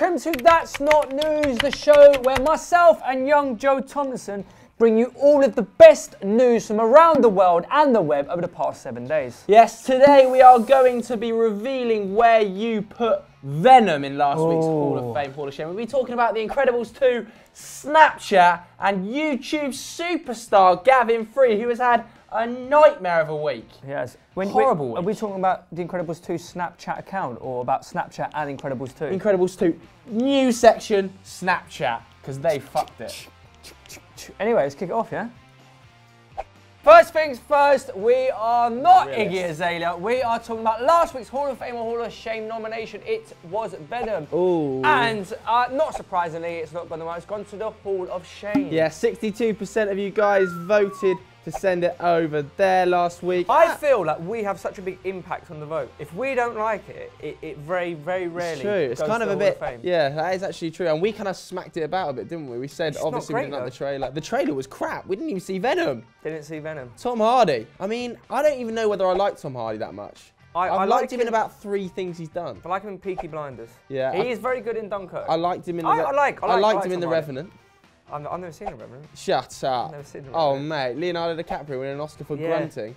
Welcome to That's Not News, the show where myself and young Joe Thompson bring you all of the best news from around the world and the web over the past 7 days. Yes, today we are going to be revealing where you put Venom in last week's Hall of Fame, Hall of Shame. We'll be talking about The Incredibles 2, Snapchat, and YouTube superstar Gavin Free, who has had a nightmare of a week. Yes. Horrible week. Are we talking about The Incredibles 2 Snapchat account or about Snapchat and Incredibles 2? Incredibles 2, new section, Snapchat, because they fucked it. Anyway, let's kick it off, yeah? First things first, we are not Iggy Azalea. We are talking about last week's Hall of Fame or Hall of Shame nomination. It was Venom. Ooh. And not surprisingly, it's not gone the most. It's gone to the Hall of Shame. Yeah, 62% of you guys voted to send it over there last week. I feel like we have such a big impact on the vote. If we don't like it, it very, very rarely It's true. It's goes kind to of the a Hall of bit, Fame. yeah, that is actually true. And we kind of smacked it about a bit, didn't we? We said, It's obviously, not we didn't great, like the trailer. The trailer was crap. We didn't even see Venom. Didn't see Venom. Tom Hardy. I mean, I don't even know whether I like Tom Hardy that much. I've liked him in about 3 things he's done. I like him in Peaky Blinders. Yeah. He is very good in Dunkirk. I liked him in the I liked him in The Tom Hardy. Revenant. I've never seen The Revenant. Shut up. I've never seen The Oh, Revenant. mate. Leonardo DiCaprio winning an Oscar for grunting.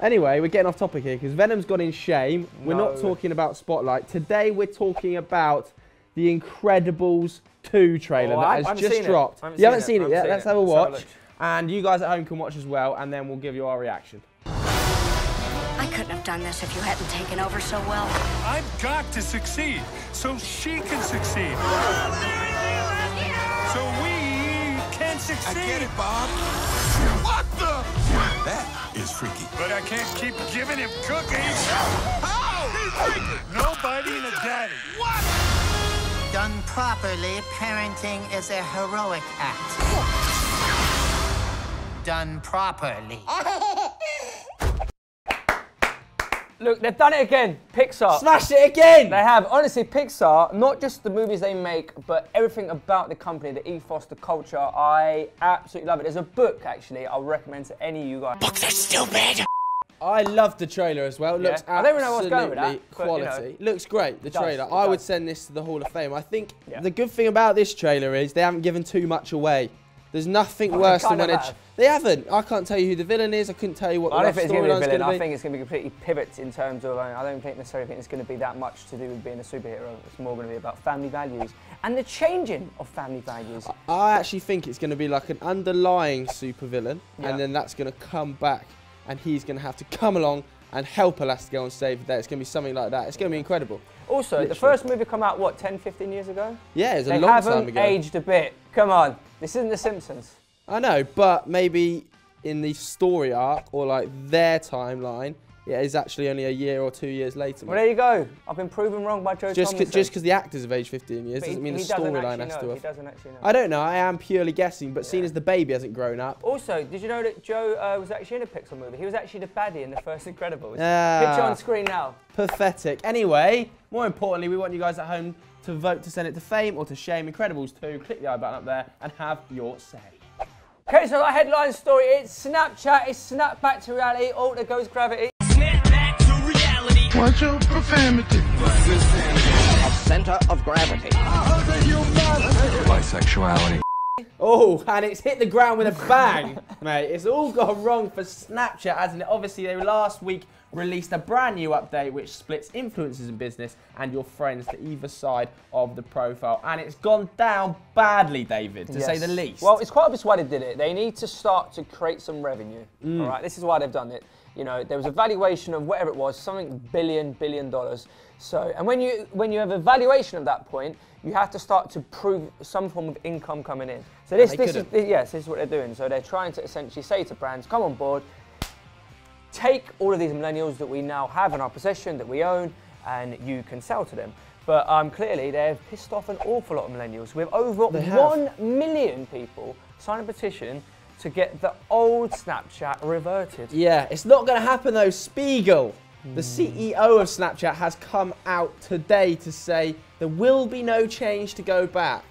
Anyway, we're getting off topic here because Venom's gone in shame. We're not talking about Spotlight. Today, we're talking about The Incredibles 2 trailer that has just dropped. You haven't seen it yet? Let's have a watch. And you guys at home can watch as well, and then we'll give you our reaction. I couldn't have done this if you hadn't taken over so well. I've got to succeed so she can succeed. So we can succeed. I get it, Bob. What the? That is freaky. But I can't keep giving him cookies. How? He's freaky. Nobody and a daddy. What? Done properly, parenting is a heroic act. Done properly. Look, they've done it again. Pixar. Smash it again! They have. Honestly, Pixar, not just the movies they make, but everything about the company, the ethos, the culture, I absolutely love it. There's a book, actually, I'll recommend to any of you guys. Books are stupid. I loved the trailer as well. It looks I don't even know what's going with absolutely that, but, quality. Looks great, the trailer. It I would does. send this to the Hall of Fame. I think the good thing about this trailer is they haven't given too much away. There's nothing worse than when they haven't. I can't tell you who the villain is. I couldn't tell you what the I don't think it's going to be a storyline's villain. going to be. I think it's going to be completely pivots in terms of, I don't necessarily think it's going to be that much to do with being a superhero. It's more going to be about family values and the changing of family values. I actually think it's going to be like an underlying supervillain, and then that's going to come back, and he's going to have to come along and help Elastigirl and save the day. It's going to be something like that. It's going to be incredible. Also, Literally. the first movie come out, what, 10, 15 years ago? Yeah, it's a long time ago. They haven't aged a bit. Come on. This isn't The Simpsons. I know, but maybe in the story arc or like their timeline, it is actually only a year or 2 years later. Well, there you go. I've been proven wrong by Joe Thompson. Just because the actors have aged 15 years doesn't mean the storyline has to have. He doesn't actually know. I don't know. I am purely guessing, but seeing as the baby hasn't grown up. Also, did you know that Joe was actually in a Pixar movie? He was actually the baddie in the first Incredibles. Ah. Picture on screen now. Pathetic. Anyway, more importantly, we want you guys at home to vote to send it to Fame or to Shame. Incredibles 2. Click the I button up there and have your say. Okay, so our headline story, it's Snapchat, it's snap back to reality, oh, there goes gravity. Snap back to reality. Watch your profanity. A center of gravity. Bisexuality. Oh, and it's hit the ground with a bang, mate. It's all gone wrong for Snapchat, hasn't it? Obviously, they last week released a brand new update which splits influencers in business and your friends to either side of the profile. And it's gone down badly, David, to say the least. Well, it's quite obvious why they did it. They need to start to create some revenue. All right, this is why they've done it. You know, there was a valuation of whatever it was, something billion dollars. So, and when you have a valuation at that point, you have to start to prove some form of income coming in. So this is what they're doing. So they're trying to essentially say to brands, come on board, take all of these millennials that we now have in our possession, that we own, and you can sell to them. But clearly, they've pissed off an awful lot of millennials. We have over 1 million people sign a petition to get the old Snapchat reverted. Yeah, it's not going to happen though. Spiegel, the CEO of Snapchat, has come out today to say there will be no change to go back.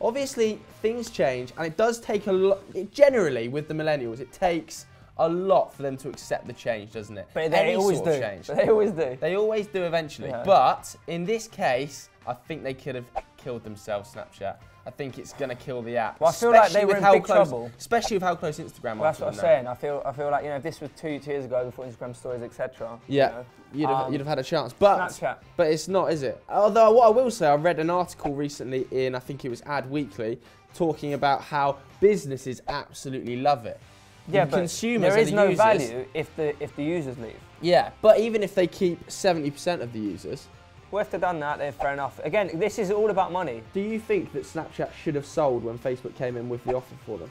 Obviously, things change, and it does take a lot. Generally, with the millennials, it takes a lot for them to accept the change, doesn't it? But they always do. Change. But they always do. They always do eventually. Yeah. But in this case, I think they could have killed themselves, Snapchat. I think it's going to kill the app. Well, I feel like they were in big trouble. Especially with how close Instagram Well, that's what I'm saying. I feel like, you know, if this was 2 years ago before Instagram stories, etc. Yeah, you know, you'd have had a chance. But Snapchat. But it's not, is it? Although what I will say, I read an article recently in, I think it was Ad Weekly, talking about how businesses absolutely love it. Yeah, and but consumers there is and the no users, value if the users leave. Yeah, but even if they keep 70% of the users. Well, if they've done that, then fair enough. Again, this is all about money. Do you think that Snapchat should have sold when Facebook came in with the offer for them?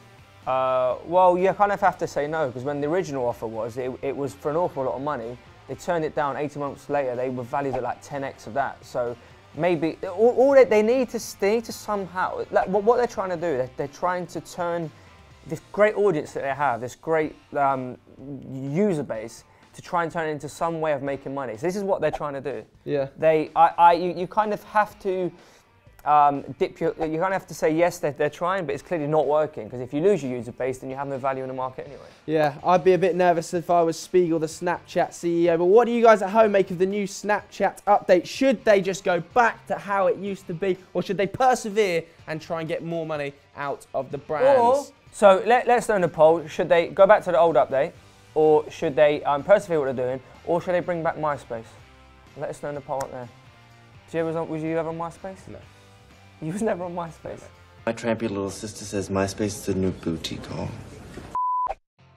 Well, you kind of have to say no, because when the original offer was, it was for an awful lot of money. They turned it down 18 months later. They were valued at like 10x of that. So maybe all they need to somehow, like what they're trying to do, they're trying to turn this great audience that they have, this great user base, to try and turn it into some way of making money. So this is what they're trying to do. Yeah. You kind of have to you kind of have to say yes, they're trying, but it's clearly not working, because if you lose your user base, then you have no value in the market anyway. Yeah, I'd be a bit nervous if I was Spiegel, the Snapchat CEO. But what do you guys at home make of the new Snapchat update? Should they just go back to how it used to be, or should they persevere and try and get more money out of the brands? So let's know in the poll, should they go back to the old update, or should they persevere what they're doing, or should they bring back MySpace? Let us know in the poll up there. Was you ever on MySpace? No. You was never on MySpace? My trampy little sister says MySpace is the new boutique hall.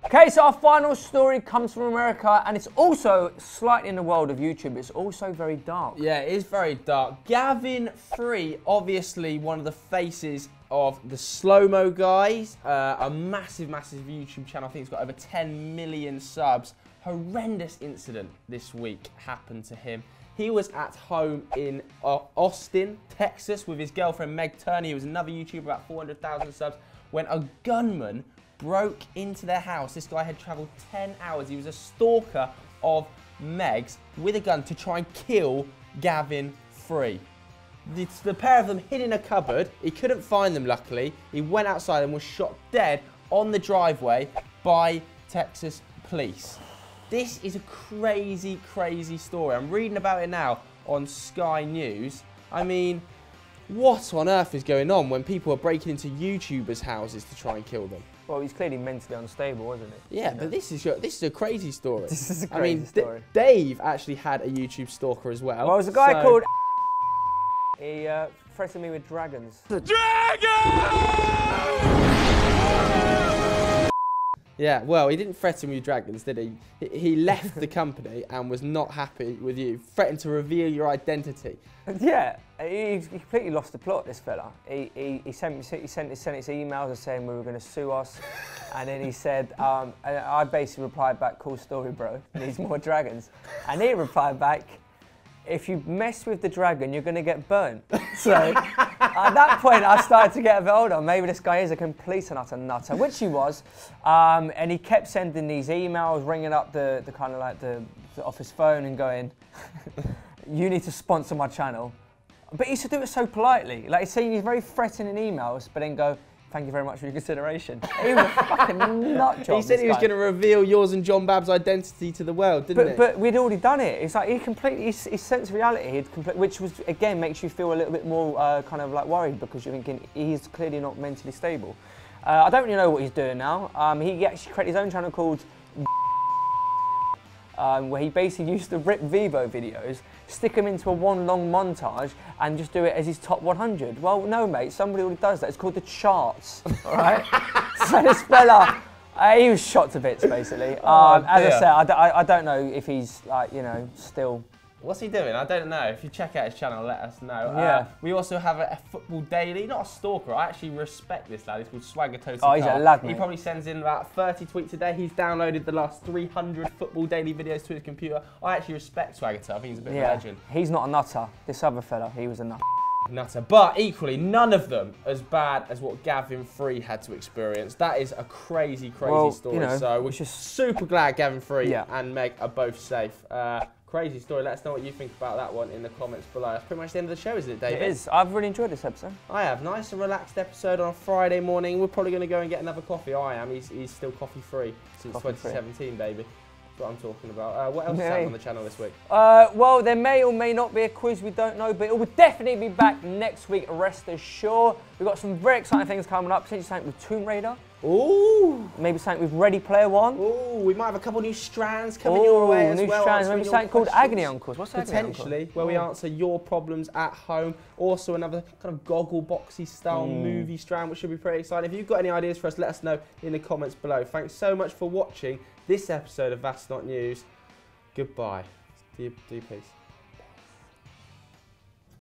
Okay, so our final story comes from America, and it's also slightly in the world of YouTube. It's also very dark. Yeah, it is very dark. Gavin Free, obviously one of the faces of the Slow-Mo guys, a massive YouTube channel. I think it's got over 10 million subs. Horrendous incident this week happened to him. He was at home in Austin, Texas, with his girlfriend Meg Turney, who was another YouTuber, about 400,000 subs, when a gunman broke into their house. This guy had travelled 10 hours. He was a stalker of Meg's with a gun to try and kill Gavin Free. The pair of them hid in a cupboard. He couldn't find them, luckily. He went outside and was shot dead on the driveway by Texas police. This is a crazy, crazy story. I'm reading about it now on Sky News. I mean, what on earth is going on when people are breaking into YouTubers' houses to try and kill them? Well, he's clearly mentally unstable, isn't he? Yeah, but this is a crazy story. This is a crazy story. Dave actually had a YouTube stalker as well. Well, it was a guy called... He threatened me with dragons. Yeah, well, he didn't threaten with dragons, did he? He left the company and was not happy with you. Threatened to reveal your identity. Yeah, he completely lost the plot, this fella. He sent us emails saying we were going to sue us. And then he said, and I basically replied back, cool story, bro. Needs more dragons. And he replied back, if you mess with the dragon, you're going to get burnt. So at that point, I started to get a bit older. Maybe this guy is a complete and utter nutter, which he was. And he kept sending these emails, ringing up the kind of like the office phone and going, you need to sponsor my channel. But he used to do it so politely. Like he's saying these very threatening emails, but then go, thank you very much for your consideration. He was a fucking nut job. He said he was going to reveal yours and John Bab's identity to the world, didn't he? But we'd already done it. It's like his sense of reality, which was, again, makes you feel a little bit more kind of like worried, because you're thinking he's clearly not mentally stable. I don't really know what he's doing now. He actually created his own channel called where he basically used to rip Vivo videos, stick them into a one long montage, and just do it as his top 100. Well, no, mate, somebody already does that. It's called the charts, all right? So this fella, he was shot to bits, basically. As I said, I don't know if he's, like, you know, still... What's he doing? I don't know. If you check out his channel, let us know. Yeah. We also have a Football Daily, not a stalker. I actually respect this lad. He's called Swagger Total. Oh, he's a lad, mate. He probably sends in about 30 tweets a day. He's downloaded the last 300 Football Daily videos to his computer. I actually respect Swagger Total. I think he's a bit of a legend. He's not a nutter. This other fella, he was a nutter. But equally, none of them as bad as what Gavin Free had to experience. That is a crazy, crazy story. You know, so we're just super glad Gavin Free and Meg are both safe. crazy story. Let us know what you think about that one in the comments below. That's pretty much the end of the show, isn't it, David? It is. I've really enjoyed this episode. I have. Nice and relaxed episode on a Friday morning. We're probably going to go and get another coffee. I am. He's still coffee-free since 2017, baby. That's what I'm talking about. What else is happening on the channel this week? Well, there may or may not be a quiz. We don't know, but it will definitely be back next week. Rest assured. We've got some very exciting things coming up. Potentially something with Tomb Raider. Ooh. Maybe something with Ready Player One. Ooh, we might have a couple new strands coming your way as well. Strands. Maybe something called Agony Uncles. What's Agony Uncles? Potentially, where we answer your problems at home. Also another kind of goggle boxy style movie strand, which should be pretty exciting. If you've got any ideas for us, let us know in the comments below. Thanks so much for watching this episode of That's Not News. Goodbye. Do you peace.